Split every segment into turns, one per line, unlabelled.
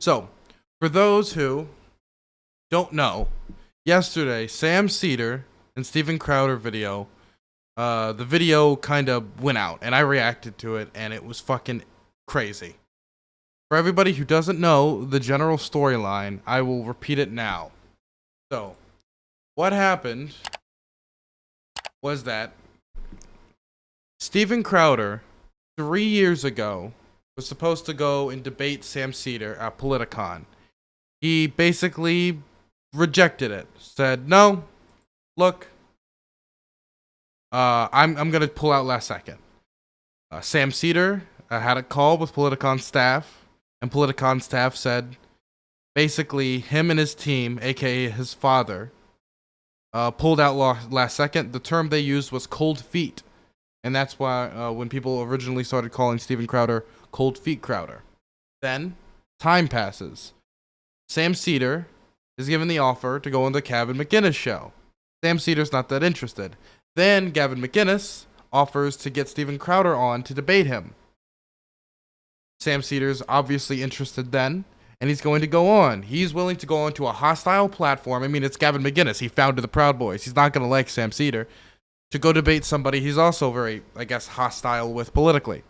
So, for those who don't know, yesterday, Sam Seder and Steven Crowder video, the video kind of went out, and I reacted to it, and it was fucking crazy. For everybody who doesn't know the general storyline, I will repeat it now. So, what happened was that Steven Crowder, 3 years ago, was supposed to go and debate Sam Seder at Politicon. He basically rejected it. Said, no, look, I'm going to pull out last second. Sam Seder had a call with Politicon staff, and Politicon staff said, basically, him and his team, aka his father, pulled out last second. The term they used was cold feet. And that's why when people originally started calling Steven Crowder Cold Feet Crowder. Then, time passes. Sam Seder is given the offer to go on the Gavin McInnes show. Sam Seder's not that interested. Then, Gavin McInnes offers to get Steven Crowder on to debate him. Sam Seder's obviously interested then, and he's going to go on. He's willing to go on to a hostile platform. I mean, it's Gavin McInnes. He founded the Proud Boys. He's not going to like Sam Seder. To go debate somebody he's also very, I guess, hostile with politically.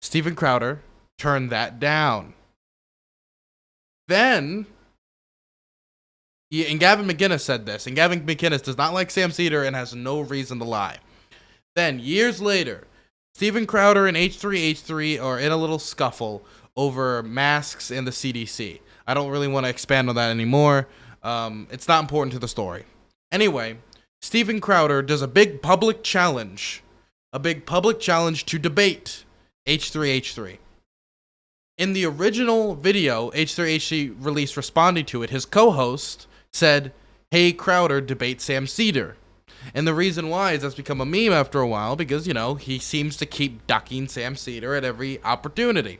Steven Crowder turned that down. Then, and Gavin McInnes said this, and Gavin McInnes does not like Sam Seder and has no reason to lie. Then, years later, Steven Crowder and H3H3 are in a little scuffle over masks and the CDC. I don't really want to expand on that anymore. It's not important to the story. Anyway, Steven Crowder does a big public challenge to debate H3H3. In the original video H3H3 released responding to it, his co-host said, "Hey Crowder, debate Sam Seder." And the reason why is that's become a meme after a while because, he seems to keep ducking Sam Seder at every opportunity.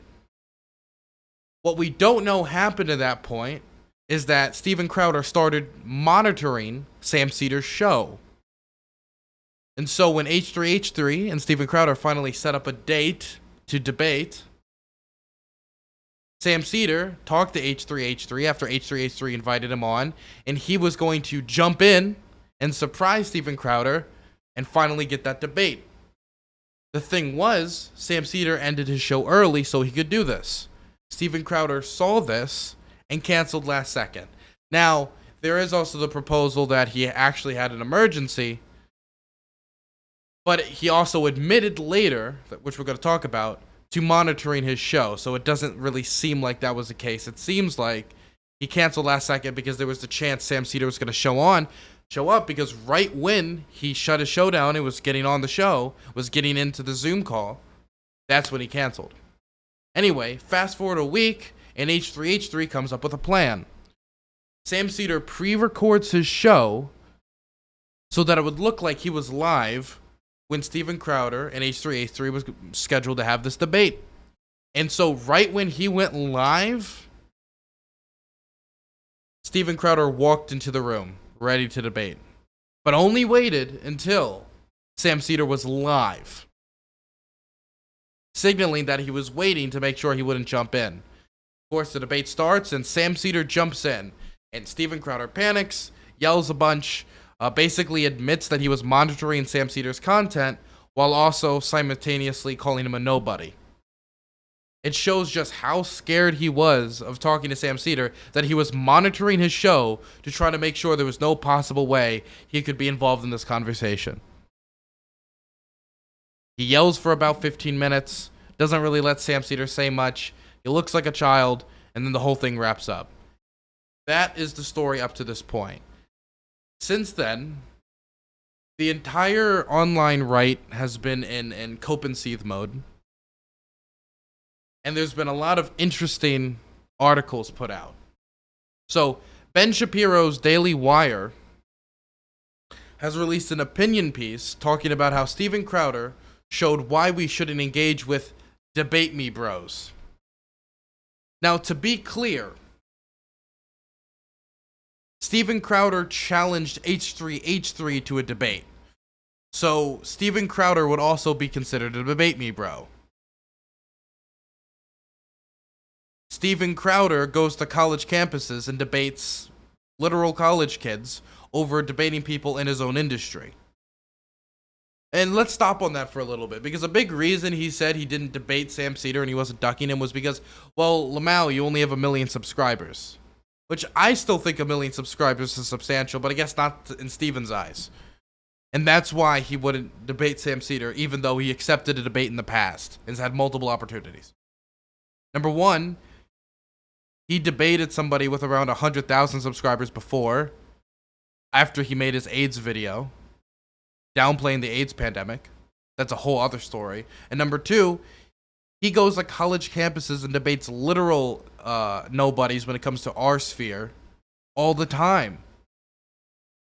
What we don't know happened at that point is that Steven Crowder started monitoring Sam Seder's show. And so when H3H3 and Steven Crowder finally set up a date to debate, Sam Seder talked to H3H3 after H3H3 invited him on, and he was going to jump in and surprise Steven Crowder and finally get that debate. The thing was, Sam Seder ended his show early so he could do this. Steven Crowder saw this and canceled last second. Now, there is also the proposal that he actually had an emergency, but he also admitted later, which we're going to talk about, to monitoring his show, so it doesn't really seem like that was the case. It seems like he canceled last second because there was the chance Sam Seder was going to show up, because right when he shut his show down and was getting on the show, was getting into the Zoom call, that's when he canceled. Anyway, fast forward a week, and H3H3 comes up with a plan. Sam Seder pre-records his show so that it would look like he was live when Steven Crowder and H3H3 was scheduled to have this debate. And so right when he went live, Steven Crowder walked into the room, ready to debate, but only waited until Sam Seder was live, signaling that he was waiting to make sure he wouldn't jump in. Of course, the debate starts, and Sam Seder jumps in, and Steven Crowder panics, yells a bunch, basically admits that he was monitoring Sam Seder's content, while also simultaneously calling him a nobody. It shows just how scared he was of talking to Sam Seder, that he was monitoring his show to try to make sure there was no possible way he could be involved in this conversation. He yells for about 15 minutes, doesn't really let Sam Seder say much. He looks like a child, and then the whole thing wraps up. That is the story up to this point. Since then, the entire online right has been in cope and seethe mode. And there's been a lot of interesting articles put out. So, Ben Shapiro's Daily Wire has released an opinion piece talking about how Steven Crowder showed why we shouldn't engage with debate me bros. Now, to be clear, Steven Crowder challenged H3H3 to a debate. So, Steven Crowder would also be considered a debate me bro. Steven Crowder goes to college campuses and debates literal college kids over debating people in his own industry. And let's stop on that for a little bit, because a big reason he said he didn't debate Sam Seder and he wasn't ducking him was because, well, Lamau, you only have 1 million subscribers. Which I still think 1 million subscribers is substantial, but I guess not in Steven's eyes. And that's why he wouldn't debate Sam Seder, even though he accepted a debate in the past and has had multiple opportunities. Number one, he debated somebody with around 100,000 subscribers before, after he made his AIDS video, downplaying the AIDS pandemic. That's a whole other story. And number two, he goes to college campuses and debates literal nobodies when it comes to our sphere all the time.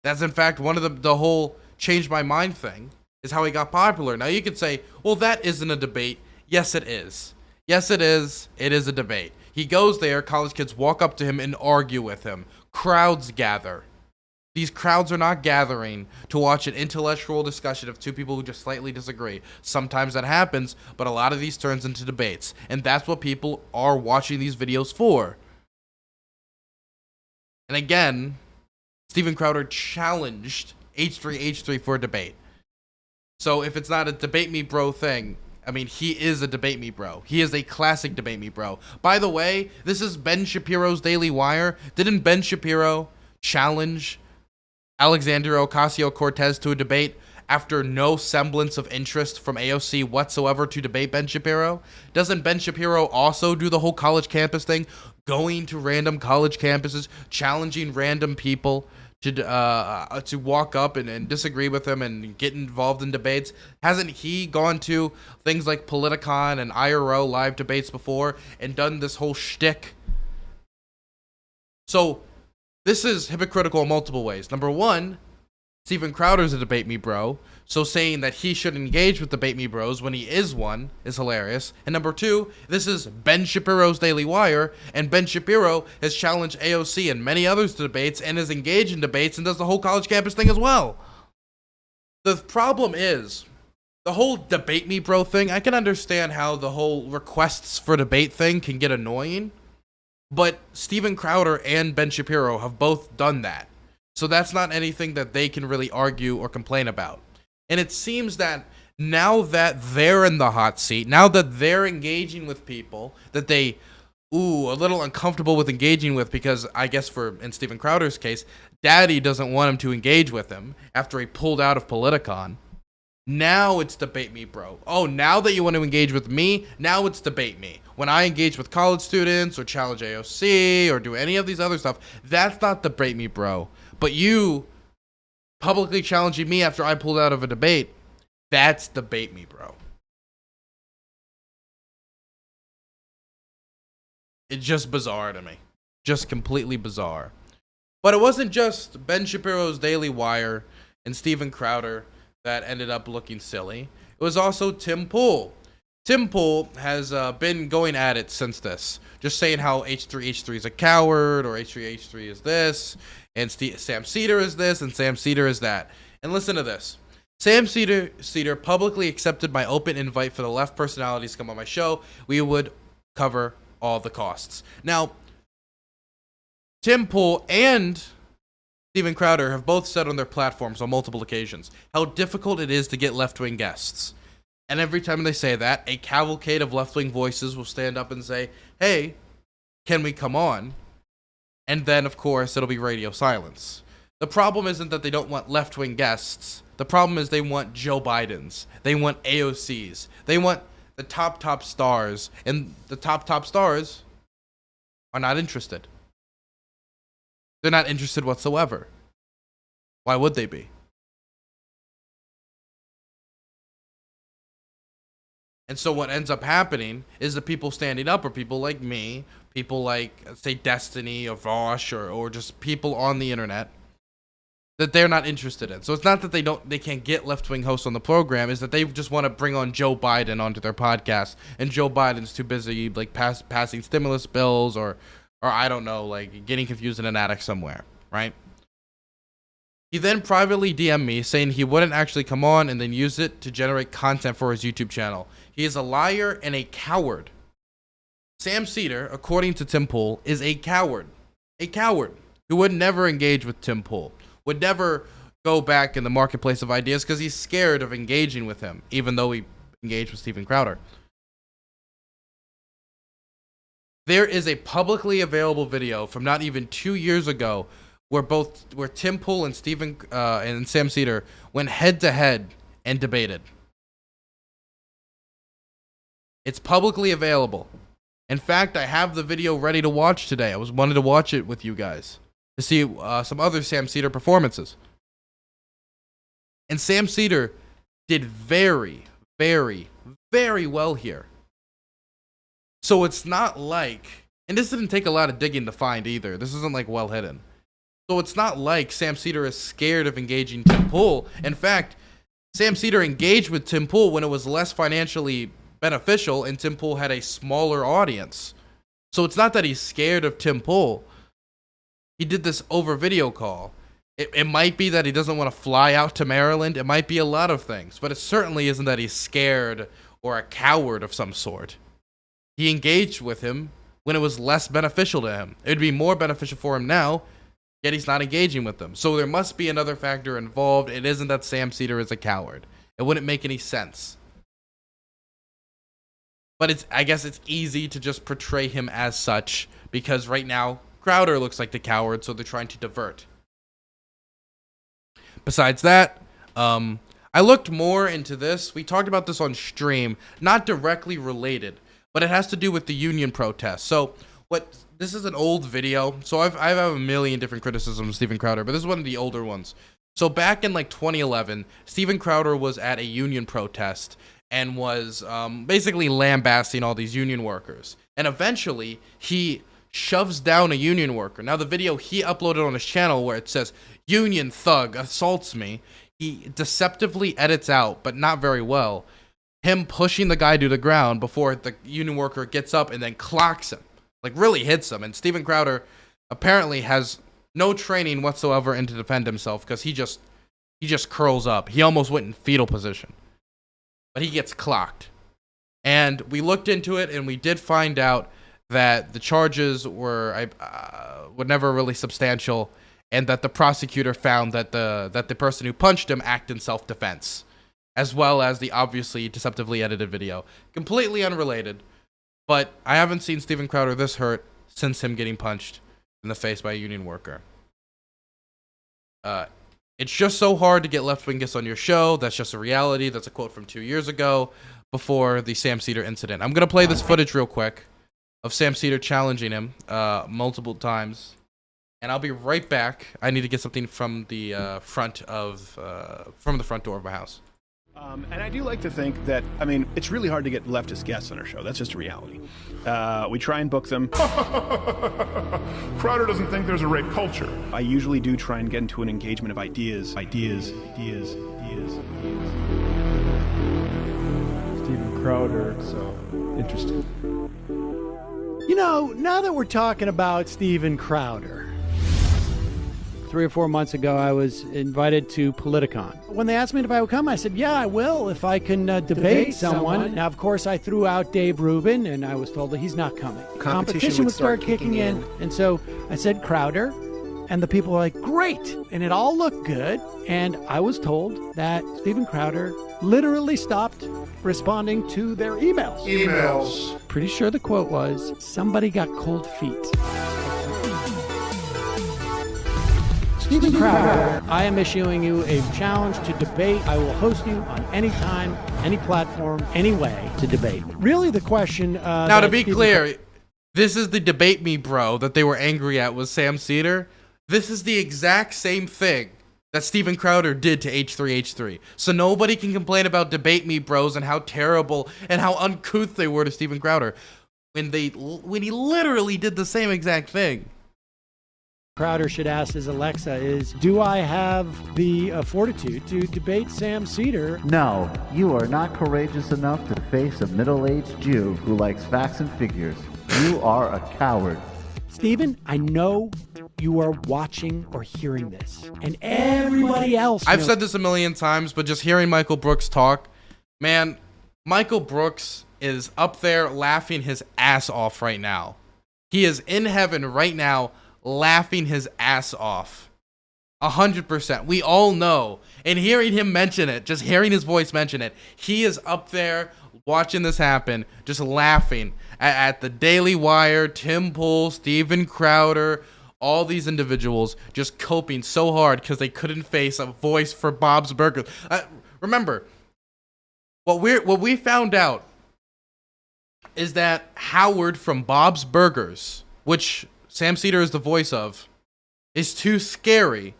That's in fact one of the whole change my mind thing, is how he got popular. Now you could say, well, that isn't a debate. Yes, it is. Yes, it is. It is a debate. He goes there, college kids walk up to him and argue with him. Crowds gather. These crowds are not gathering to watch an intellectual discussion of two people who just slightly disagree. Sometimes that happens, but a lot of these turns into debates. And that's what people are watching these videos for. And again, Steven Crowder challenged H3H3 for a debate. So if it's not a debate me bro thing, I mean, he is a debate me bro. He is a classic debate me bro. By the way, this is Ben Shapiro's Daily Wire. Didn't Ben Shapiro challenge Alexandria Ocasio-Cortez to a debate after no semblance of interest from AOC whatsoever to debate Ben Shapiro? Doesn't Ben Shapiro also do the whole college campus thing? Going to random college campuses, challenging random people to walk up and disagree with him and get involved in debates? Hasn't he gone to things like Politicon and IRO live debates before and done this whole shtick? So this is hypocritical in multiple ways. Number one, Steven Crowder's a debate me bro, so saying that he should engage with debate me bros when he is one is hilarious. And number two, this is Ben Shapiro's Daily Wire, and Ben Shapiro has challenged AOC and many others to debates and is engaged in debates and does the whole college campus thing as well. The problem is, the whole debate me bro thing, I can understand how the whole requests for debate thing can get annoying, but Steven Crowder and Ben Shapiro have both done that. So that's not anything that they can really argue or complain about. And it seems that now that they're in the hot seat, now that they're engaging with people that they, a little uncomfortable with engaging with, because I guess in Steven Crowder's case, Daddy doesn't want him to engage with him after he pulled out of Politicon. Now it's debate me, bro. Oh, now that you want to engage with me, now it's debate me. When I engage with college students or challenge AOC or do any of these other stuff, that's not debate me, bro. But you publicly challenging me after I pulled out of a debate, that's debate me, bro. It's just bizarre to me. Just completely bizarre. But it wasn't just Ben Shapiro's Daily Wire and Steven Crowder that ended up looking silly. It was also Tim Pool. Tim Pool has been going at it since this, just saying how H3H3 is a coward, or H3H3 is this, and Sam Seder is this, and Sam Seder is that. And listen to this. Sam Seder publicly accepted my open invite for the left personalities to come on my show. We would cover all the costs. Now, Tim Pool and Steven Crowder have both said on their platforms on multiple occasions how difficult it is to get left-wing guests. And every time they say that, a cavalcade of left-wing voices will stand up and say, hey, can we come on? And then, of course, it'll be radio silence. The problem isn't that they don't want left-wing guests. The problem is they want Joe Bidens. They want AOCs. They want the top stars. And the top stars are not interested. They're not interested whatsoever. Why would they be? And so what ends up happening is the people standing up are people like me, people like, say, Destiny or Vosh, or just people on the internet that they're not interested in. So it's not that they can't get left-wing hosts on the program, is that they just want to bring on Joe Biden onto their podcast, and Joe Biden's too busy like passing stimulus bills or I don't know, like getting confused in an attic somewhere, right? He then privately DM'd me saying he wouldn't actually come on and then use it to generate content for his YouTube channel. He is a liar and a coward. Sam Seder, according to Tim Pool, is a coward. A coward who would never engage with Tim Pool, would never go back in the marketplace of ideas because he's scared of engaging with him, even though he engaged with Steven Crowder. There is a publicly available video from not even 2 years ago where Tim Pool and and Sam Seder went head to head and debated. It's publicly available. In fact, I have the video ready to watch today. I wanted to watch it with you guys to see some other Sam Seder performances. And Sam Seder did very, very, very well here. So it's not like, and this didn't take a lot of digging to find either. This isn't like well hidden. So it's not like Sam Seder is scared of engaging Tim Pool. In fact, Sam Seder engaged with Tim Pool when it was less financially beneficial and Tim Pool had a smaller audience. So it's not that he's scared of Tim Pool. He did this over video call. It might be that he doesn't want to fly out to Maryland. It might be a lot of things, but it certainly isn't that he's scared or a coward of some sort. He engaged with him when it was less beneficial to him. It would be more beneficial for him now, yet he's not engaging with them. So there must be another factor involved. It isn't that Sam Seder is a coward. It wouldn't make any sense. But I guess it's easy to just portray him as such because right now Crowder looks like the coward, so they're trying to divert. Besides that, I looked more into this. We talked about this on stream, not directly related, but it has to do with the union protests. So this is an old video. So I have a million different criticisms of Steven Crowder, but this is one of the older ones. So back in like 2011, Steven Crowder was at a union protest and was basically lambasting all these union workers. And eventually, he shoves down a union worker. Now, the video he uploaded on his channel where it says, "Union thug assaults me," he deceptively edits out, but not very well, him pushing the guy to the ground before the union worker gets up and then clocks him. Like, really hits him. And Steven Crowder apparently has no training whatsoever in to defend himself because he just curls up. He almost went in fetal position. But he gets clocked. And we looked into it, and we did find out that the charges were never really substantial, and that the prosecutor found that the person who punched him acted in self-defense, as well as the obviously deceptively edited video. Completely unrelated, but I haven't seen Steven Crowder this hurt since him getting punched in the face by a union worker. It's just so hard to get left-wing guests on your show. That's just a reality. That's a quote from 2 years ago before the Sam Seder incident. I'm going to play this footage real quick of Sam Seder challenging him multiple times. And I'll be right back. I need to get something from the front door of my house.
And I do like to think that, I mean, it's really hard to get leftist guests on our show. That's just a reality. We try and book them.
Crowder doesn't think there's a rape culture.
I usually do try and get into an engagement of ideas.
Steven Crowder, so interesting.
You know, now that we're talking about Steven Crowder, 3 or 4 months ago, I was invited to Politicon. When they asked me if I would come, I said, yeah, I will, if I can debate someone. Now, of course, I threw out Dave Rubin, and I was told that he's not coming. Competition would start kicking in. And so I said, Crowder, and the people were like, great. And it all looked good. And I was told that Steven Crowder literally stopped responding to their emails. Pretty sure the quote was, somebody got cold feet. Steven Crowder, I am issuing you a challenge to debate. I will host you on any time, any platform, any way to debate. Really, the question...
now, to be clear, this is the debate me bro that they were angry at was Sam Seder. This is the exact same thing that Steven Crowder did to H3H3. So nobody can complain about debate me bros and how terrible and how uncouth they were to Steven Crowder when he literally did the same exact thing.
Crowder should ask his Alexa is, do I have the fortitude to debate Sam Seder?
No, you are not courageous enough to face a middle-aged Jew who likes facts and figures. You are a coward.
Steven, I know you are watching or hearing this, and everybody else
I've said this a million times, but just hearing Michael Brooks talk, man, Michael Brooks is up there laughing his ass off right now. He is in heaven right now laughing his ass off. 100%. We all know. And hearing him mention it, just hearing his voice mention it, he is up there watching this happen, just laughing at the Daily Wire, Tim Pool, Steven Crowder, all these individuals just coping so hard because they couldn't face a voice for Bob's Burgers. Remember, what we found out is that Howard from Bob's Burgers, which Sam Seder is the voice of, is too scary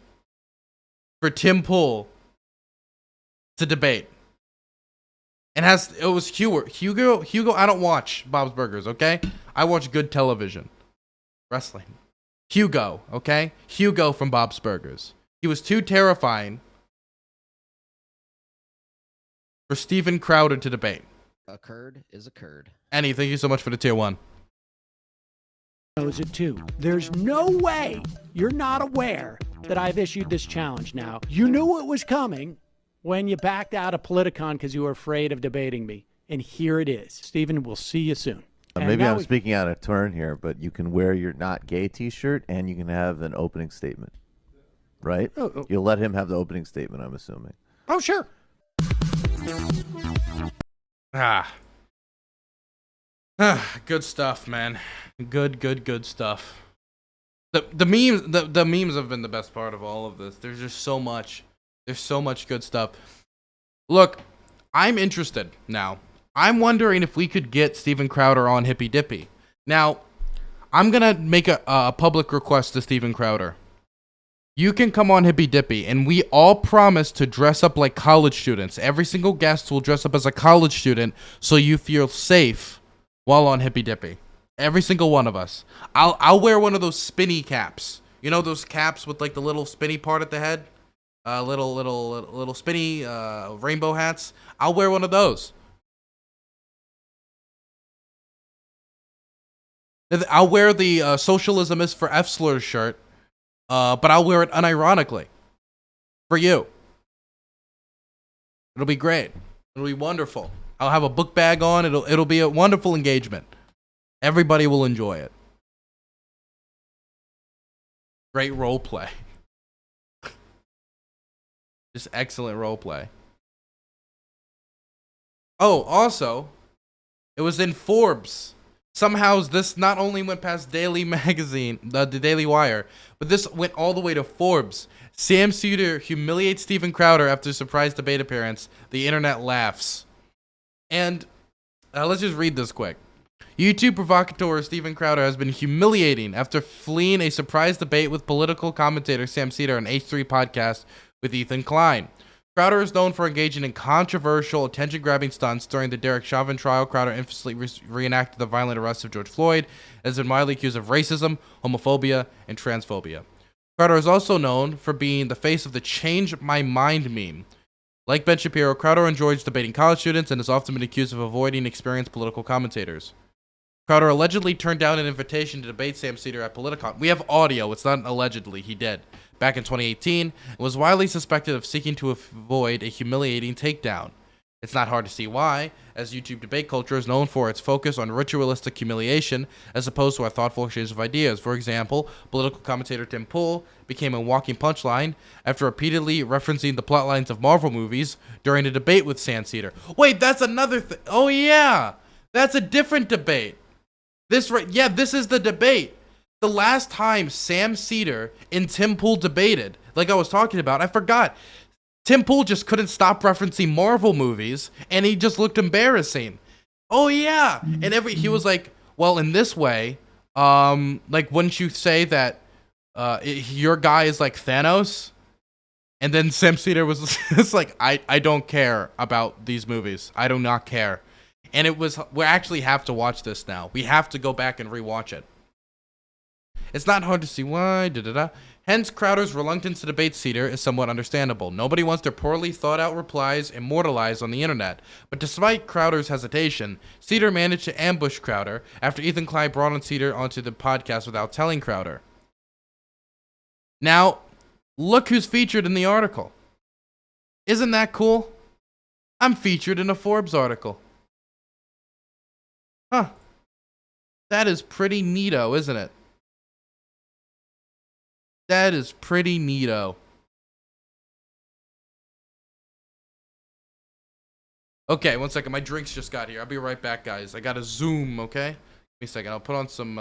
for Tim Pool to debate. And it was Hugo. I don't watch Bob's Burgers, okay? I watch good television, wrestling. Hugo, okay? Hugo from Bob's Burgers. He was too terrifying for Steven Crowder to debate.
A curd is a curd.
Annie, thank you so much for the tier 1.
Knows it too. There's no way you're not aware that I've issued this challenge now. You knew it was coming when you backed out of Politicon because you were afraid of debating me. And here it is. Stephen, we'll see you soon.
Maybe I'm speaking out of turn here, but you can wear your not gay t-shirt and you can have an opening statement. Right?
Oh.
You'll let him have the opening statement, I'm assuming.
Oh, sure.
Good stuff, man. Good stuff. The memes have been the best part of all of this. There's just so much. There's so much good stuff. Look, I'm interested now. I'm wondering if we could get Steven Crowder on Hippy Dippy. Now, I'm gonna make a public request to Steven Crowder. You can come on Hippy Dippy, and we all promise to dress up like college students. Every single guest will dress up as a college student, so you feel safe while on Hippy Dippy. Every single one of us. I'll wear one of those spinny caps. You know those caps with like the little spinny part at the head, little spinny rainbow hats. I'll wear one of those. I'll wear the Socialism is for F slurs shirt, but I'll wear it unironically for you. It'll be great. It'll be wonderful. I'll have a book bag on. It'll be a wonderful engagement. Everybody will enjoy it. Great role play. Just excellent role play. Oh, also, it was in Forbes. Somehow this not only went past Daily Magazine, the Daily Wire, but this went all the way to Forbes. Sam Seder humiliates Steven Crowder after surprise debate appearance. The internet laughs. And let's just read this quick. YouTube provocateur Steven Crowder has been humiliating after fleeing a surprise debate with political commentator Sam Seder on H3 podcast with Ethan Klein. Crowder is known for engaging in controversial, attention-grabbing stunts during the Derek Chauvin trial. Crowder infamously reenacted the violent arrest of George Floyd and has been widely accused of racism, homophobia, and transphobia. Crowder is also known for being the face of the Change My Mind meme. Like Ben Shapiro, Crowder enjoys debating college students and has often been accused of avoiding experienced political commentators. Crowder allegedly turned down an invitation to debate Sam Seder at Politicon. We have audio. It's not allegedly. He did. Back in 2018, and was widely suspected of seeking to avoid a humiliating takedown. It's not hard to see why, as YouTube debate culture is known for its focus on ritualistic humiliation as opposed to a thoughtful exchange of ideas. For example, political commentator Tim Pool became a walking punchline after repeatedly referencing the plot lines of Marvel movies during a debate with Sam Seder. Wait, that's another thing. Oh yeah, that's a different debate. This is the debate. The last time Sam Seder and Tim Pool debated, like I was talking about, I forgot. Tim Pool just couldn't stop referencing Marvel movies, and he just looked embarrassing. Oh yeah, and he was like, well, in this way, like, wouldn't you say that your guy is like Thanos? And then Sam Seder was it's like, I don't care about these movies. I do not care. And we actually have to watch this now. We have to go back and rewatch it. It's not hard to see why, Hence, Crowder's reluctance to debate Seder is somewhat understandable. Nobody wants their poorly thought-out replies immortalized on the internet. But despite Crowder's hesitation, Seder managed to ambush Crowder after Ethan Klein brought on Seder onto the podcast without telling Crowder. Now, look who's featured in the article. Isn't that cool? I'm featured in a Forbes article. Huh. That is pretty neato, isn't it? That is pretty neato. Okay, one second. My drinks just got here. I'll be right back, guys. I gotta zoom, okay? Give me a second. I'll put on some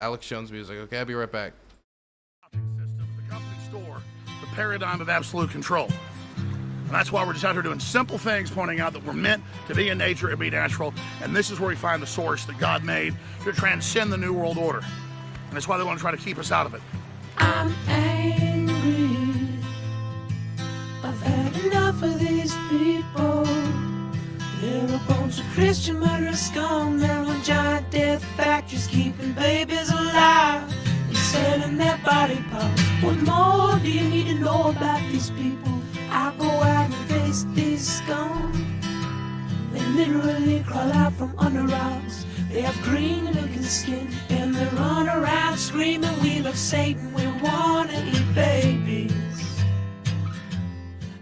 Alex Jones music, okay? I'll be right back.
System, the company store, the paradigm of absolute control. And that's why we're just out here doing simple things, pointing out that we're meant to be in nature and be natural. And this is where we find the source that God made to transcend the New World Order. And that's why they want to try to keep us out of it.
I'm angry. I've had enough of these people. They're a bunch of Christian murderers, scum. They're on giant death factories, keeping babies alive and selling their body parts. What more do you need to know about these people? I go out and face these scum. They literally crawl out from under rocks. They have green looking skin and they run around screaming, we love Satan, we wanna eat babies.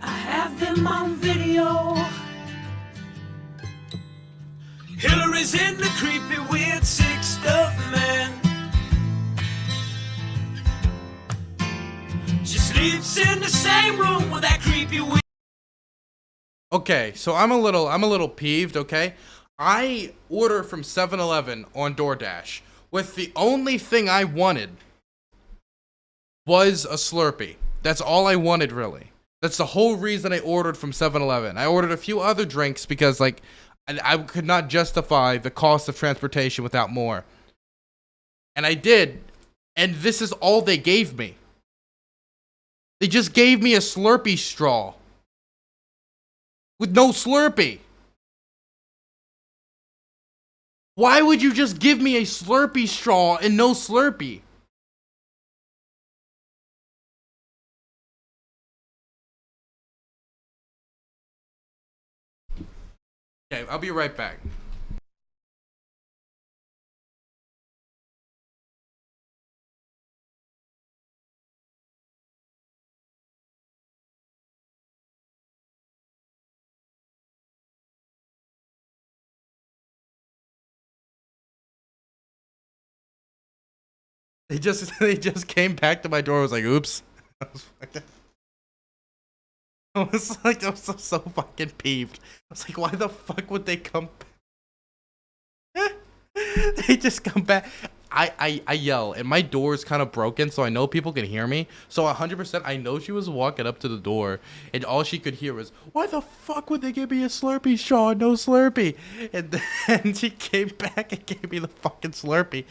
I have them on video. Hillary's in the creepy weird sick stuff, man. She sleeps in the same room with that creepy weird.
Okay, so I'm a little peeved, okay? I order from 7-Eleven on DoorDash with the only thing I wanted was a Slurpee. That's all I wanted, really. That's the whole reason I ordered from 7-Eleven. I ordered a few other drinks because, like, I could not justify the cost of transportation without more. And I did, and this is all they gave me. They just gave me a Slurpee straw with no Slurpee. Why would you just give me a Slurpee straw and no Slurpee? Okay, I'll be right back. They just came back to my door. I was like, oops. I was like, I was so fucking peeved. I was like, why the fuck would they come back? They just come back. I yell, and my door is kind of broken, so I know people can hear me. So 100%, I know she was walking up to the door, and all she could hear was, why the fuck would they give me a Slurpee straw and no Slurpee? And then she came back and gave me the fucking Slurpee.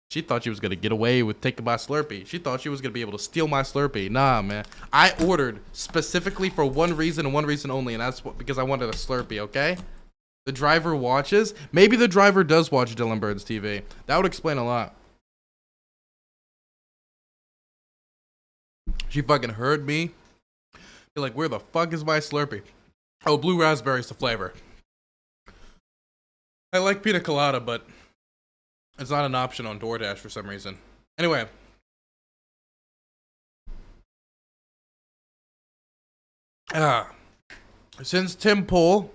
She thought she was going to get away with taking my Slurpee. She thought she was going to be able to steal my Slurpee. Nah, man. I ordered specifically for one reason and one reason only, and that's because I wanted a Slurpee, okay? The driver watches. Maybe the driver does watch DylanBurnsTV. That would explain a lot. She fucking heard me. Be like, where the fuck is my Slurpee? Oh, blue raspberry's the flavor. I like pina colada, but it's not an option on DoorDash for some reason. Anyway. Since Tim Pool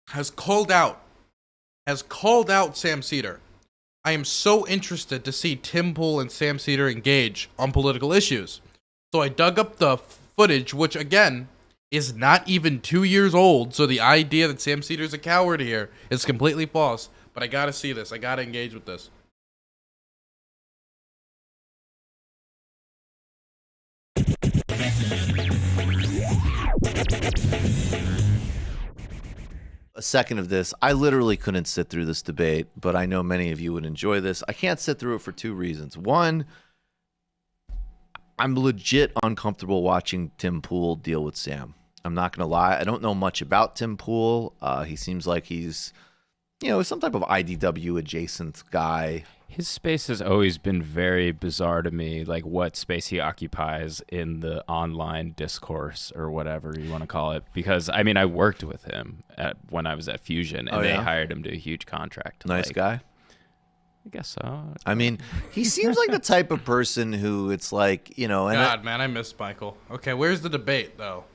has called out Sam Seder, I am so interested to see Tim Pool and Sam Seder engage on political issues. So I dug up the footage, which again is not even 2 years old. So the idea that Sam Seder's a coward here is completely false. But I gotta see this. I gotta engage with this.
A second of this. I literally couldn't sit through this debate, but I know many of you would enjoy this. I can't sit through it for two reasons. One, I'm legit uncomfortable watching Tim Pool deal with Sam. I'm not going to lie. I don't know much about Tim Pool. He seems like he's, some type of IDW adjacent guy.
His space has always been very bizarre to me, like what space he occupies in the online discourse or whatever you want to call it. Because, I mean, I worked with him when I was at Fusion, and they hired him to a huge contract.
Nice guy?
I guess so.
I mean, he seems like the type of person who it's like, and
God, man, I miss Michael. Okay, where's the debate, though?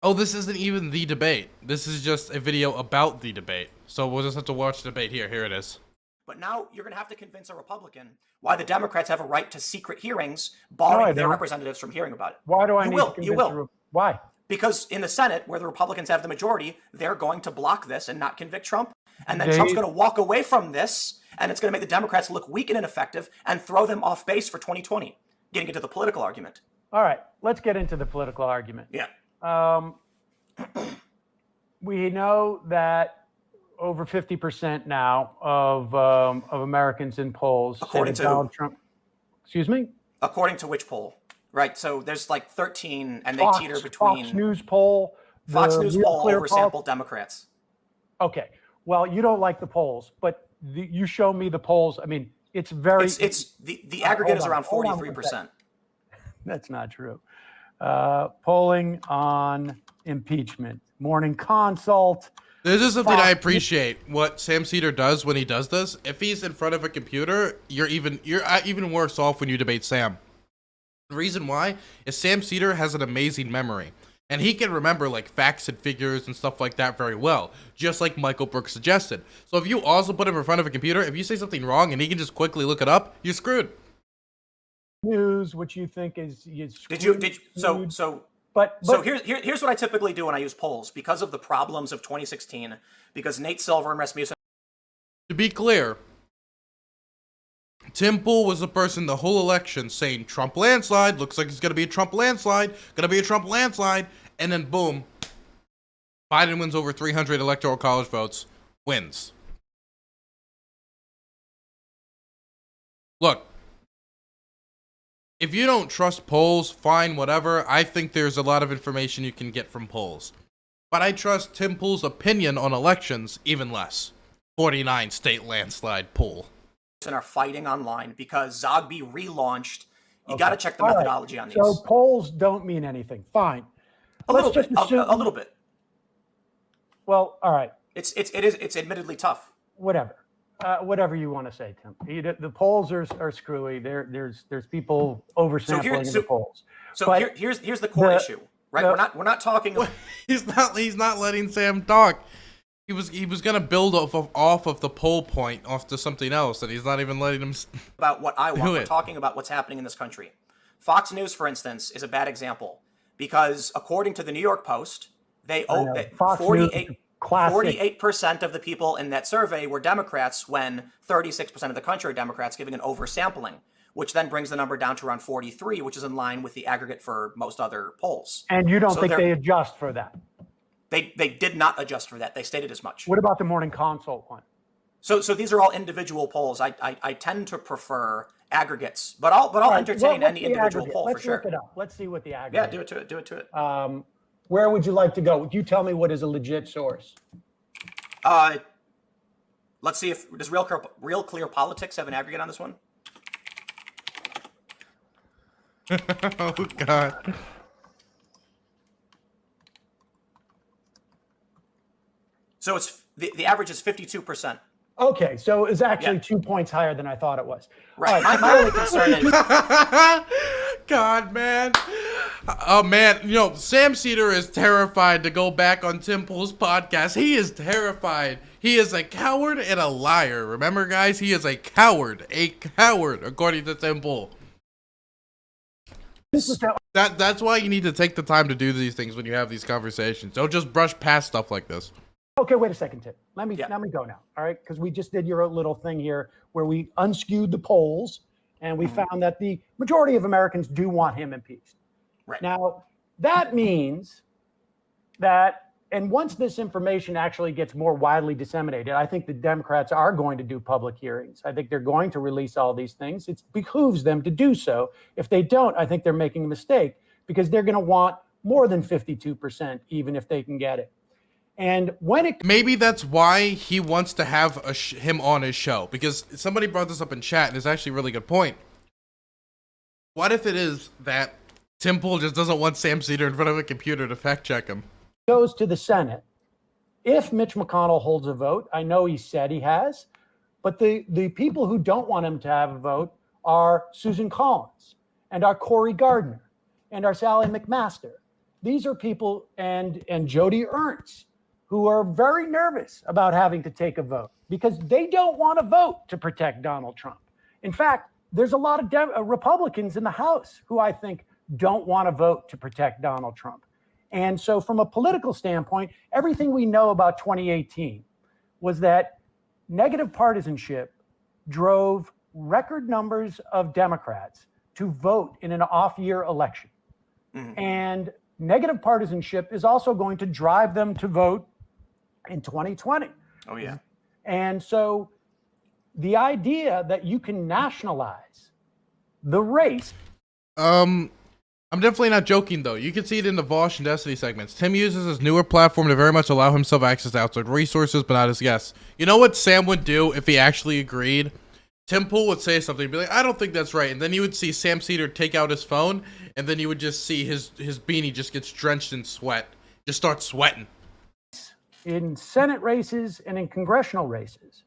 Oh, this isn't even the debate. This is just a video about the debate. So we'll just have to watch the debate here. Here it is.
But now you're going to have to convince a Republican why the Democrats have a right to secret hearings, barring their representatives from hearing about it.
Why do I need to convince
You will.
Why?
Because in the Senate, where the Republicans have the majority, they're going to block this and not convict Trump. And then Trump's going to walk away from this, and it's going to make the Democrats look weak and ineffective and throw them off base for 2020, getting into the political argument.
All right, let's get into the political argument.
Yeah.
We know that over 50% now of Americans in polls
according
say
to
Donald Trump. Excuse me?
According to which poll? Right. So there's like 13, and
Fox,
they teeter between
Fox News poll.
Fox News poll oversampled Democrats.
Okay. Well, you don't like the polls, but you show me the polls. I mean, it's very.
It's the aggregate is around 43%.
That's not true. Polling on impeachment, morning consult.
This is something I appreciate. What Sam Seder does when he does this. If he's in front of a computer, you're even worse off when you debate Sam. The reason why is Sam Seder has an amazing memory, and he can remember like facts and figures and stuff like that very well, just like Michael Brooks suggested. So if you also put him in front of a computer, if you say something wrong and he can just quickly look it up, you're screwed.
News, which you think is
So here's what I typically do when I use polls because of the problems of 2016, because Nate Silver and Rasmussen.
To be clear, Tim Pool was the person the whole election saying Trump landslide, looks like it's going to be a Trump landslide, and then boom, Biden wins over 300 electoral college votes, wins. Look, if you don't trust polls, fine, whatever. I think there's a lot of information you can get from polls. But I trust Tim Pool's opinion on elections even less. 49 state landslide poll.
Are fighting online because Zogby relaunched. You got to check the methodology on these.
So polls don't mean anything. Fine.
A little bit.
Well, all right.
It's admittedly tough.
Whatever you want to say, Tim. The polls are screwy. There's people oversampling in the polls.
So here's the core issue, right? We're not talking.
He's not letting Sam talk. He was gonna build off of the poll point off to something else, and he's not even letting him.
About what I want. We're talking about what's happening in this country. Fox News, for instance, is a bad example because according to the New York Post, 48% of the people in that survey were Democrats when 36% of the country are Democrats, giving an oversampling, which then brings the number down to around 43, which is in line with the aggregate for most other polls.
And you don't think they adjust for that?
They did not adjust for that. They stated as much.
What about the morning consult one?
So these are all individual polls. I tend to prefer aggregates, but I'll entertain any individual poll for sure.
Let's look it up. Let's see what the aggregate.
Yeah, do it to it.
Where would you like to go? You tell me what is a legit source.
Let's see if does Real Clear Politics have an aggregate on this one?
Oh God.
So it's the average is 52%.
Okay, so it's actually 2 points higher than I thought it was.
Right. My only concern is
God, man. Oh man, Sam Seder is terrified to go back on Tim Pool's podcast. He is terrified. He is a coward and a liar. Remember, guys, he is a coward, according to Tim Pool. That's why you need to take the time to do these things when you have these conversations. Don't just brush past stuff like this.
Okay, wait a second, Tim. Let me go now, all right? Because we just did your little thing here where we unskewed the polls, and we found that the majority of Americans do want him impeached.
Right.
Now, that means that, and once this information actually gets more widely disseminated, I think the Democrats are going to do public hearings. I think they're going to release all these things. It behooves them to do so. If they don't, I think they're making a mistake because they're going to want more than 52%, even if they can get it. And
maybe that's why he wants to have him on his show, because somebody brought this up in chat, and it's actually a really good point. What if it is that Tim Pool just doesn't want Sam Seder in front of a computer to fact check him?
Goes to the Senate. If Mitch McConnell holds a vote, I know he said he has, but the people who don't want him to have a vote are Susan Collins and our Cory Gardner and our Sally McMaster these are people and Jody Ernst who are very nervous about having to take a vote because they don't want to vote to protect Donald Trump. In fact, there's a lot of Republicans in the House who I think don't want to vote to protect Donald Trump. And so from a political standpoint, everything we know about 2018 was that negative partisanship drove record numbers of Democrats to vote in an off-year election. And negative partisanship is also going to drive them to vote in 2020.
Oh, yeah.
And so the idea that you can nationalize the race.
I'm definitely not joking, though. You can see it in the Vosh and Destiny segments. Tim uses his newer platform to very much allow himself access to outside resources, but not his guests. You know what Sam would do if he actually agreed? Tim Pool would say something, be like, I don't think that's right. And then you would see Sam Seder take out his phone, and then you would just see his beanie just gets drenched in sweat. Just start sweating.
In Senate races and in congressional races,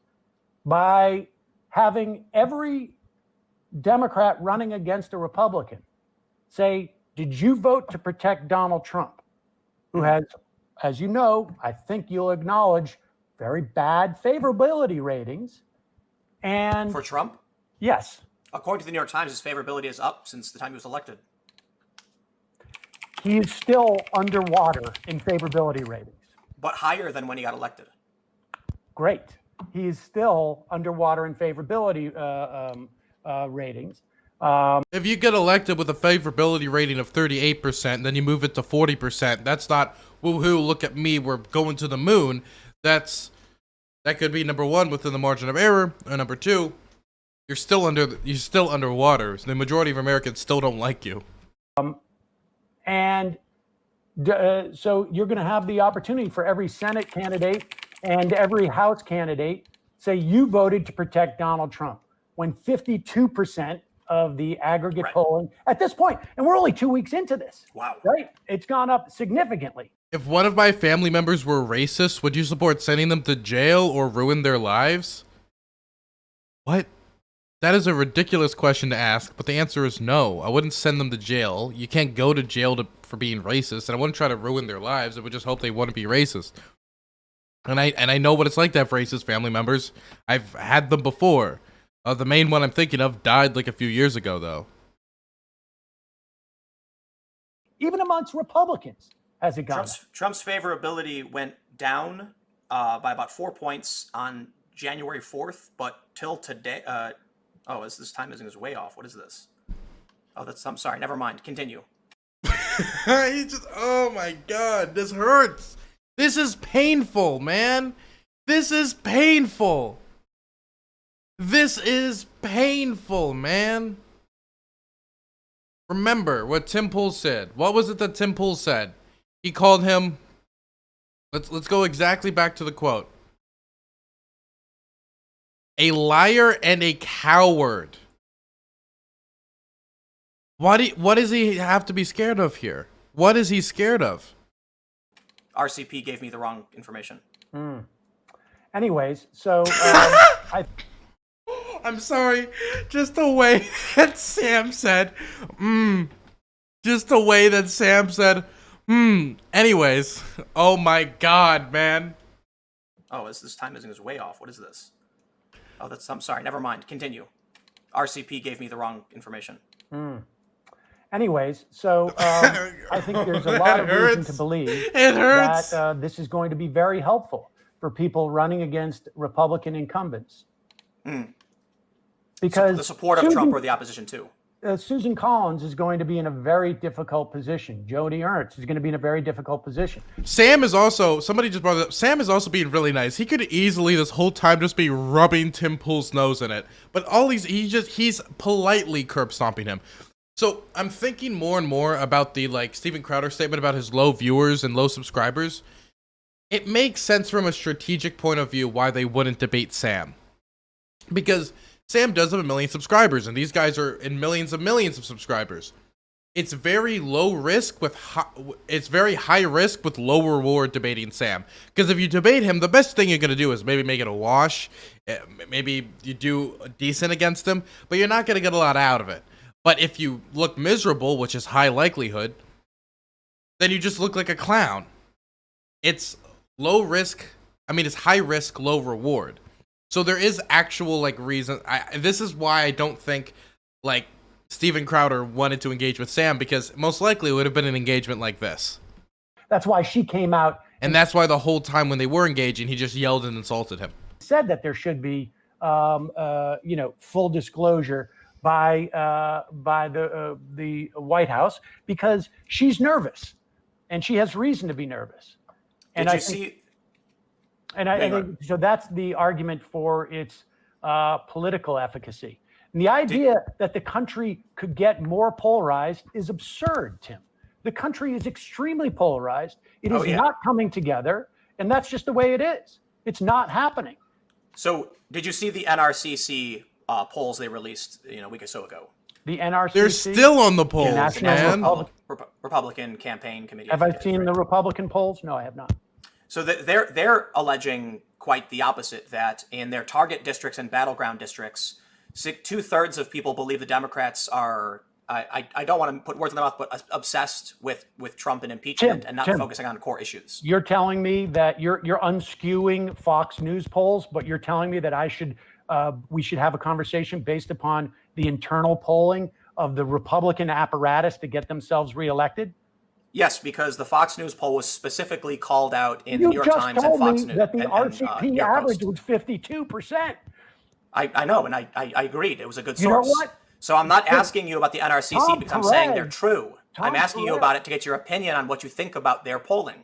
by having every Democrat running against a Republican say, did you vote to protect Donald Trump, who has, as you know, I think you'll acknowledge, very bad favorability ratings. And
for Trump?
Yes.
According to the New York Times, his favorability is up since the time he was elected.
He is still underwater in favorability ratings.
But higher than when he got elected.
Great. He is still underwater in favorability ratings.
If you get elected with a favorability rating of 38%, then you move it to 40%. That's not woohoo, look at me, we're going to the moon. That could be number one within the margin of error, or number two, you're still underwater. So the majority of Americans still don't like you.
So you're going to have the opportunity for every Senate candidate and every House candidate say you voted to protect Donald Trump, when 52% of the aggregate polling at this point, and we're only 2 weeks into this.
Wow.
Right? It's gone up significantly.
If one of my family members were racist, would you support sending them to jail or ruin their lives? What? That is a ridiculous question to ask, but the answer is no. I wouldn't send them to jail. You can't go to jail for being racist, and I wouldn't try to ruin their lives. I would just hope they wouldn't be racist. And I know what it's like to have racist family members. I've had them before. The main one I'm thinking of died like a few years ago, though.
Even amongst Republicans, has it gone?
Trump's favorability went down by about 4 points on January 4th, but till today, this time is way off. What is this? I'm sorry, never mind. Continue.
Oh my God, this hurts. This is painful, man. This is painful. This is painful, man. Remember what Tim Pool said. What was it that Tim Pool said? He called him, let's go exactly back to the quote. A liar and a coward. What does he have to be scared of here? What is he scared of?
RCP gave me the wrong information.
Anyways, so
I'm sorry. Just the way that Sam said, just the way that Sam said, anyways, oh my God, man.
Oh, this time is way off. What is this? I'm sorry, never mind. Continue. RCP gave me the wrong information.
Anyways, so I think there's a lot of reason to believe that this is going to be very helpful for people running against Republican incumbents. Because
the support of Trump or the opposition too.
Susan Collins is going to be in a very difficult position. Jody Ernst is going to be in a very difficult position.
Sam is also, somebody just brought it up, Sam is also being really nice. He could easily this whole time just be rubbing Tim Pool's nose in it. But he's politely curb stomping him. So I'm thinking more and more about the Steven Crowder statement about his low viewers and low subscribers. It makes sense from a strategic point of view why they wouldn't debate Sam. Because Sam does have 1 million subscribers, and these guys are in millions of subscribers. It's very low risk it's very high risk with low reward debating Sam. Because if you debate him, the best thing you're going to do is maybe make it a wash. Maybe you do decent against him, but you're not going to get a lot out of it. But if you look miserable, which is high likelihood, then you just look like a clown. It's low risk. I mean, it's high risk, low reward. So there is actual like reason. This is why I don't think like Steven Crowder wanted to engage with Sam, because most likely it would have been an engagement like this.
That's why she came out.
And that's why the whole time when they were engaging, he just yelled and insulted him.
Said that there should be, full disclosure by the White House, because she's nervous, and she has reason to be nervous. And I think so. That's the argument for its political efficacy. And the idea that the country could get more polarized is absurd, Tim. The country is extremely polarized. It is not coming together, and that's just the way it is. It's not happening.
So, did you see the NRCC polls they released, a week or so ago?
The NRCC?
They're still on the polls, man.
Republican Campaign Committee.
Have I seen the Republican polls? No, I have not. So
they're alleging quite the opposite, that in their target districts and battleground districts, 2/3 of people believe the Democrats are, I don't want to put words in their mouth, but obsessed with Trump and impeachment and not focusing on core issues.
You're telling me that you're unskewing Fox News polls, but you're telling me that we should have a conversation based upon the internal polling of the Republican apparatus to get themselves reelected?
Yes, because the Fox News poll was specifically called out in the New York Times and Fox News.
You just told me that the RCP average was 52%.
I know, and I agreed. It was a good source.
You know what?
So I'm not asking you about the NRCC because I'm saying they're true.
Tom
I'm asking you about it to get your opinion on what you think about their polling.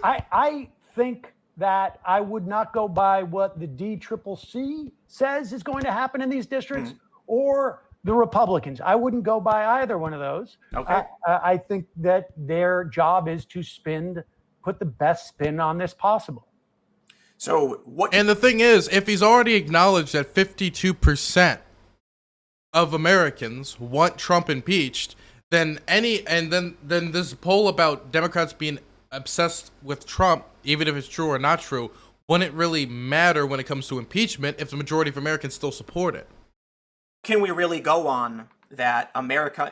I think that I would not go by what the DCCC says is going to happen in these districts or the Republicans. I wouldn't go by either one of those.
Okay.
I think that their job is to put the best spin on this possible.
So what?
And the thing is, if he's already acknowledged that 52% of Americans want Trump impeached, then this poll about Democrats being obsessed with Trump, even if it's true or not true, wouldn't really matter when it comes to impeachment if the majority of Americans still support it.
Can we really go on that Americans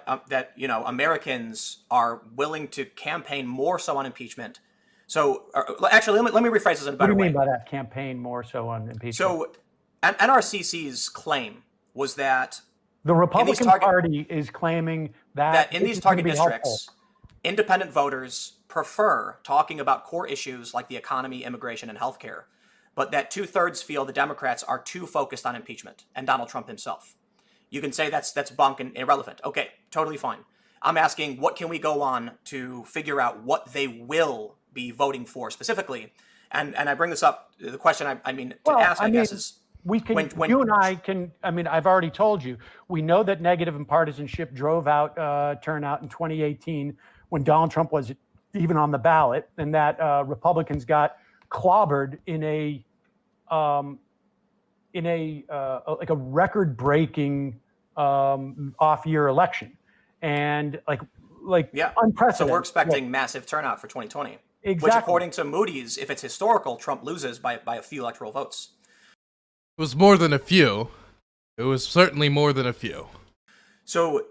are willing to campaign more so on impeachment? So actually, let me rephrase this in a better way.
What do you mean by that, campaign more so on impeachment?
So NRCC's claim was that
the Republican Party is claiming that
in these target districts, independent voters prefer talking about core issues like the economy, immigration, and healthcare, but that 2/3 feel the Democrats are too focused on impeachment and Donald Trump himself. You can say that's bunk and irrelevant. Okay, totally fine. I'm asking, what can we go on to figure out what they will be voting for specifically? And I bring this up, the question I guess is,
we can, you and I can, I've already told you, we know that negative and partisanship drove out turnout in 2018 when Donald Trump was even on the ballot, and that Republicans got clobbered in a record-breaking off-year election, and unprecedented.
So we're expecting massive turnout for 2020.
Exactly.
Which, according to Moody's, if it's historical, Trump loses by a few electoral votes.
It was more than a few. It was certainly more than a few.
So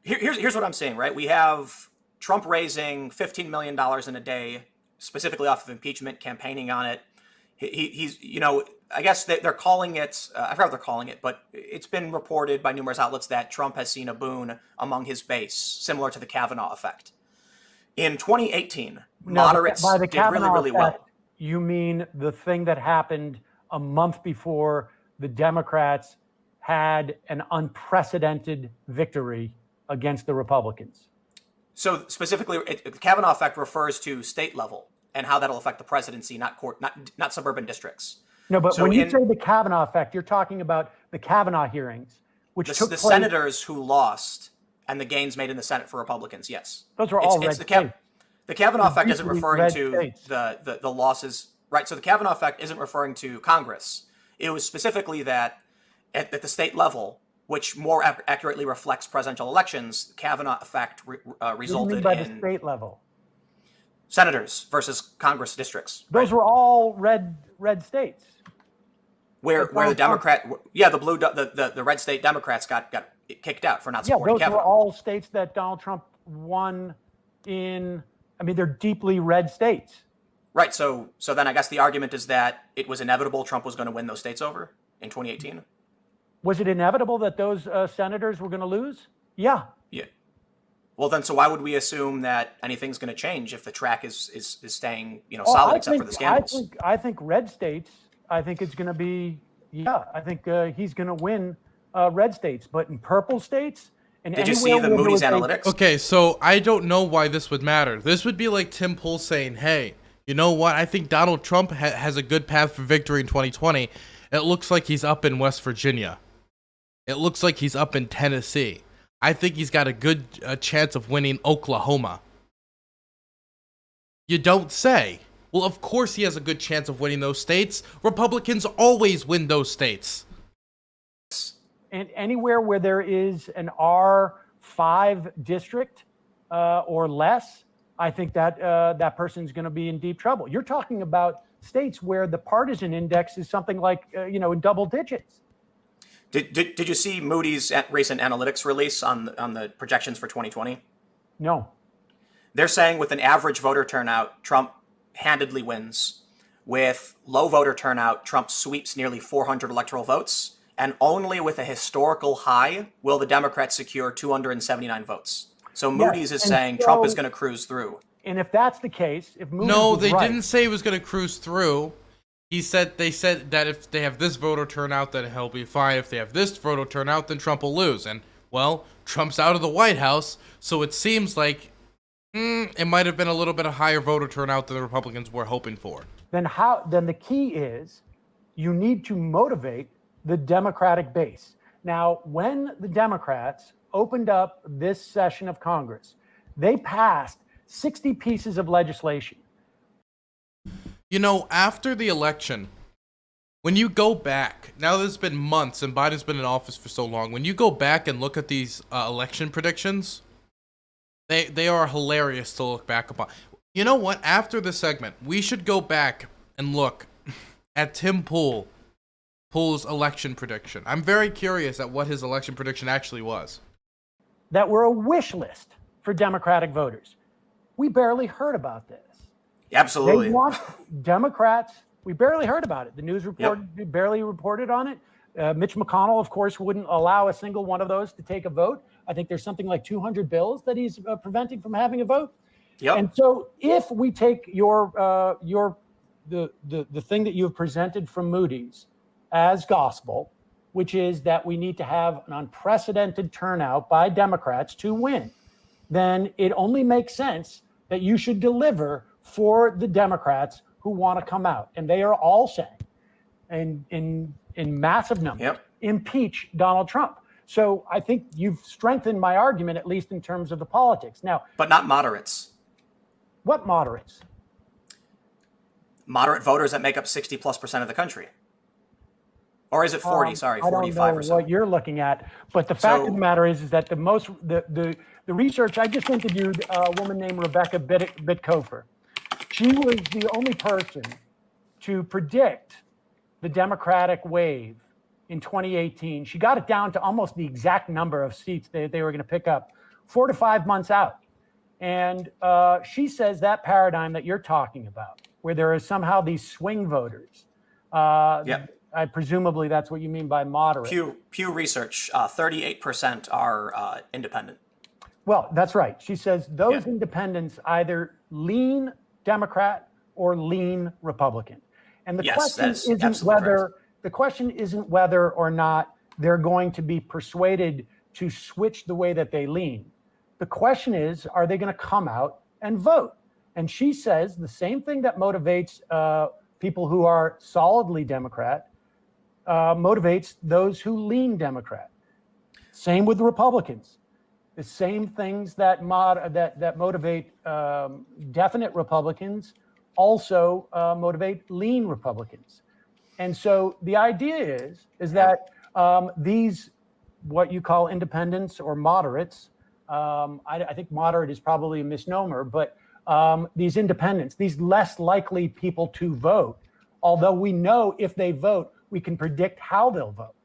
here's what I'm saying, right? We have Trump raising $15 million in a day, specifically off of impeachment, campaigning on it. He's I guess they're calling it, I forgot what they're calling it, but it's been reported by numerous outlets that Trump has seen a boon among his base, similar to the Kavanaugh effect. In 2018, moderates did really well.
You mean the thing that happened a month before the Democrats had an unprecedented victory against the Republicans?
So specifically, the Kavanaugh effect refers to state level and how that'll affect the presidency, not suburban districts.
No, but when you say the Kavanaugh effect, you're talking about the Kavanaugh hearings, which took place.
The senators who lost and the gains made in the Senate for Republicans, yes.
Those were all red states.
The Kavanaugh effect isn't referring to the losses, right? So the Kavanaugh effect isn't referring to Congress. It was specifically that at the state level, which more accurately reflects presidential elections, the Kavanaugh effect resulted in...
What do you mean by the state level?
Senators versus Congress districts.
Those were all red states.
Where the Democrat, the red state Democrats got kicked out for not supporting Kavanaugh.
Those were all states that Donald Trump won in I mean, they're deeply red states.
Right. So then I guess the argument is that it was inevitable Trump was going to win those states over in 2018.
Was it inevitable that those senators were going to lose? Yeah.
Yeah. Well, then, so why would we assume that anything's going to change if the track is staying, solid except for the scandals?
I think red states. I think it's going to be. Yeah, I think he's going to win red states, but in purple states.
Did you see the Moody's analytics?
Okay, so I don't know why this would matter. This would be like Tim Pool saying, "Hey, you know what? I think Donald Trump has a good path for victory in 2020. It looks like he's up in West Virginia. It looks like he's up in Tennessee. I think he's got a good chance of winning Oklahoma." You don't say. Well, of course he has a good chance of winning those states. Republicans always win those states.
And anywhere where there is an R5 district or less, I think that that person's going to be in deep trouble. You're talking about states where the partisan index is something like, in double digits.
Did you see Moody's recent analytics release on the projections for 2020?
No.
They're saying with an average voter turnout, Trump handedly wins. With low voter turnout, Trump sweeps nearly 400 electoral votes. And only with a historical high will the Democrats secure 279 votes. So Moody's is saying Trump is going to cruise through.
And if that's the case, if Moody's
No, they didn't say he was going to cruise through. They said that if they have this voter turnout, then he'll be fine. If they have this voter turnout, then Trump will lose. And, well, Trump's out of the White House, so it seems like it might have been a little bit of higher voter turnout than the Republicans were hoping for.
Then the key is you need to motivate the Democratic base. Now, when the Democrats opened up this session of Congress, they passed 60 pieces of legislation.
After the election, when you go back, now there's been months and Biden's been in office for so long, when you go back and look at these election predictions, they are hilarious to look back upon. You know what? After this segment, we should go back and look at Tim Pool's election prediction. I'm very curious at what his election prediction actually was.
That were a wish list for Democratic voters. We barely heard about this.
Absolutely.
They want Democrats. We barely heard about it. The news report barely reported on it. Mitch McConnell, of course, wouldn't allow a single one of those to take a vote. I think there's something like 200 bills that he's preventing from having a vote.
Yep.
And so if we take the thing that you have presented from Moody's as gospel, which is that we need to have an unprecedented turnout by Democrats to win, then it only makes sense that you should deliver for the Democrats who want to come out. And they are all saying, in massive numbers, impeach Donald Trump. So I think you've strengthened my argument, at least in terms of the politics. Now,
but not moderates.
What moderates?
Moderate voters that make up 60+% of the country. Or is it 40? Sorry, 45
I don't
or
know
so.
what you're looking at, but the fact of the matter is that the research. I just interviewed a woman named Rebecca Bitkofer. She was the only person to predict the Democratic wave in 2018. She got it down to almost the exact number of seats they were going to pick up 4 to 5 months out. And she says that paradigm that you're talking about, where there is somehow these swing voters. Presumably that's what you mean by moderate.
Pew Research, 38% are independent.
Well, that's right. She says those independents either lean Democrat or lean Republican. And the question isn't whether or not they're going to be persuaded to switch the way that they lean. The question is, are they going to come out and vote? And she says the same thing that motivates people who are solidly Democrat motivates those who lean Democrat. Same with Republicans. The same things that motivate definite Republicans also motivate lean Republicans. And so the idea is that these, what you call independents or moderates, I think moderate is probably a misnomer, but these independents, these less likely people to vote, although we know if they vote, we can predict how they'll vote.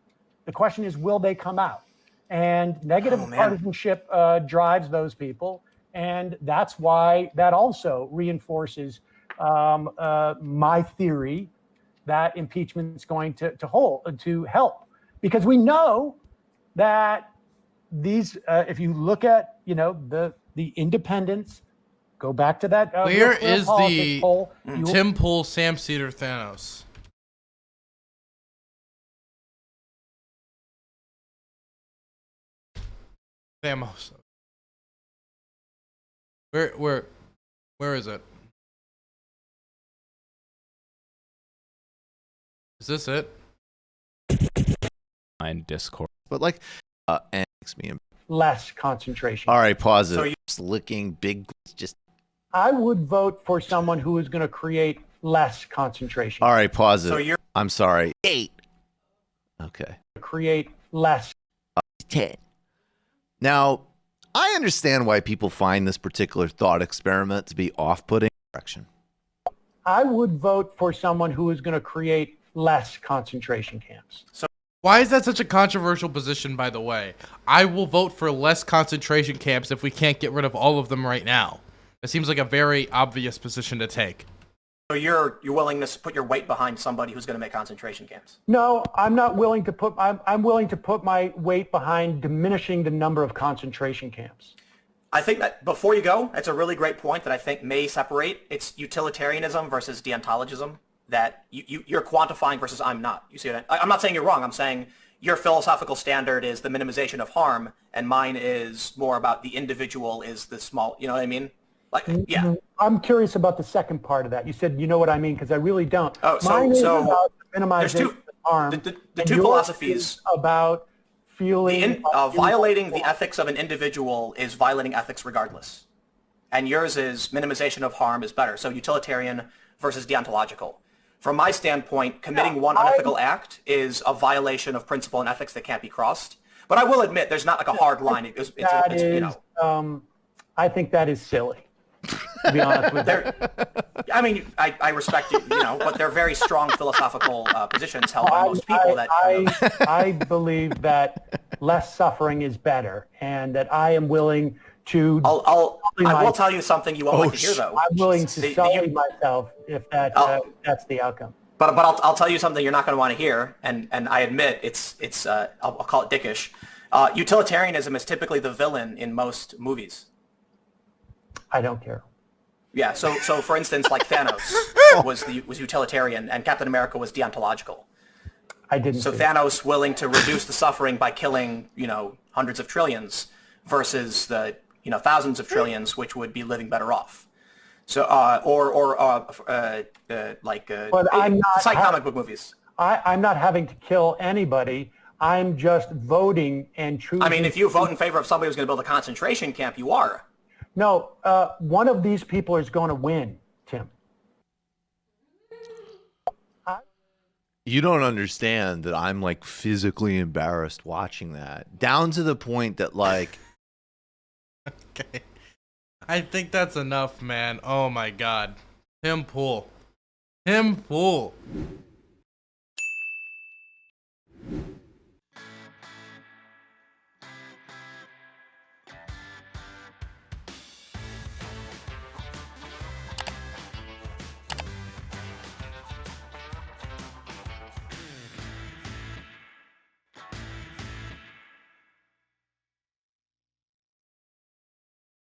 The question is, will they come out? And negative partisanship drives those people. And that's why that also reinforces my theory that impeachment is going to help, because we know that these, if you look at the independents, go back to that.
Where is the
poll,
Tim Pool, Sam Seder, Thanos? Thanos. Where is it? Is this it?
Online Discord.
But like, and makes me
less concentration.
All right, pause it.
So
Just licking big, just.
I would vote for someone who is going to create less concentration.
All right, pause it.
So you're
I'm sorry. 8. Okay.
create less.
10. Now, I understand why people find this particular thought experiment to be off-putting.
I would vote for someone who is going to create less concentration camps.
So
why is that such a controversial position, by the way? I will vote for less concentration camps if we can't get rid of all of them right now. It seems like a very obvious position to take.
So you're willing to put your weight behind somebody who's going to make concentration camps?
No, I'm not willing to put. I'm willing to put my weight behind diminishing the number of concentration camps.
I think that before you go, it's a really great point that I think may separate. It's utilitarianism versus deontologism. That you're quantifying versus I'm not. You see what I'm not saying you're wrong. I'm saying your philosophical standard is the minimization of harm, and mine is more about the individual is the small. You know what I mean? Like, yeah.
I'm curious about the second part of that. You said, you know what I mean, because I really don't.
Oh,
Mine is
so
about
there's
minimizing
two
harm.
the
and
two
yours
philosophies
is about feeling
violating the ethics of an individual is violating ethics regardless, and yours is minimization of harm is better. So utilitarian versus deontological. From my standpoint, committing one unethical act is a violation of principle and ethics that can't be crossed. But I will admit, there's not like a hard line. It's you know.
I think that is silly, to be honest with you.
I mean, I respect you, but they're very strong philosophical positions held by most people.
I believe that less suffering is better, and that I am willing to.
I will tell you something you won't like to hear, though.
I'm willing to sully myself if that's the outcome.
But I'll tell you something you're not going to want to hear, and I admit it's I'll call it dickish. Utilitarianism is typically the villain in most movies.
I don't care.
Yeah. So for instance, like Thanos was utilitarian, and Captain America was deontological.
I didn't.
So Thanos willing to reduce the suffering by killing hundreds of trillions versus the thousands of trillions which would be living better off. So like comic book movies.
I'm not having to kill anybody. I'm just voting and choosing.
I mean, if you vote in favor of somebody who's going to build a concentration camp, you are.
No, one of these people is going to win, Tim.
You don't understand that I'm like physically embarrassed watching that, down to the point that like.
Okay. I think that's enough, man. Oh my God. Tim Pool.